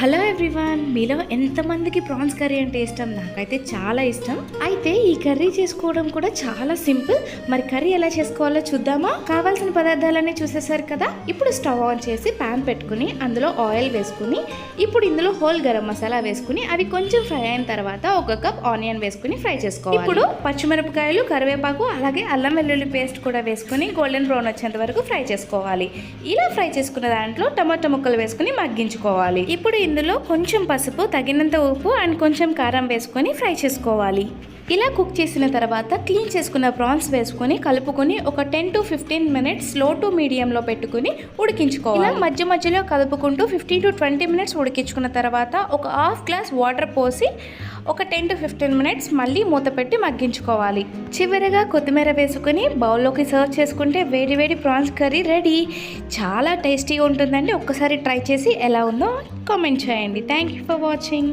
Hello everyone, మీలో ఎంతమందికి prawns curry అంటే ఇష్టం? నాకైతే చాలా ఇష్టం. అయితే ఈ కర్రీ చేసుకోవడం కూడా చాలా సింపుల్. మరి కర్రీ ఎలా చేసుకోవాలో చూద్దామా? కావాల్సిన పదార్థాలన్నీ చూసేసారు కదా. ఇప్పుడు స్టవ్ ఆన్ చేసి ప్యాన్ పెట్టుకుని అందులో ఆయిల్ వేసుకుని ఇప్పుడు ఇందులో హోల్ గరం మసాలా వేసుకుని అవి కొంచెం ఫ్రై అయిన తర్వాత 1 కప్ ఆనియన్ వేసుకుని ఫ్రై చేసుకోవాలి. ఇప్పుడు పచ్చిమిరపకాయలు, కరివేపాకు, అలాగే అల్లం వెల్లుల్లి పేస్ట్ కూడా వేసుకుని గోల్డెన్ బ్రౌన్ వచ్చేంత వరకు ఫ్రై చేసుకోవాలి. ఇలా ఫ్రై చేసుకున్న దాంట్లో టమాటో ముక్కలు వేసుకుని మగ్గించుకోవాలి. ఇప్పుడు ఇందులో కొంచెం పసుపు, తగినంత ఉప్పు అండ్ కొంచెం కారం వేసుకొని ఫ్రై చేసుకోవాలి. ఇలా కుక్ చేసిన తర్వాత క్లీన్ చేసుకున్న ప్రాన్స్ వేసుకొని కలుపుకొని ఒక 10 to 15 మినిట్స్ లో టు మీడియంలో పెట్టుకుని ఉడికించుకోవాలి. ఇలా మధ్య మధ్యలో కలుపుకుంటూ 15 to 20 మినిట్స్ ఉడికించుకున్న తర్వాత ఒక హాఫ్ గ్లాస్ వాటర్ పోసి ఒక 10 to 15 మినిట్స్ మళ్ళీ మూత పెట్టి మగ్గించుకోవాలి. చివరిగా కొత్తిమీర వేసుకుని బౌల్లోకి సర్వ్ చేసుకుంటే వేడి వేడి ప్రాన్స్ కర్రీ రెడీ. చాలా టేస్టీగా ఉంటుందండి. ఒక్కసారి ట్రై చేసి ఎలా ఉందో కామెంట్ చేయండి. Thank you for watching.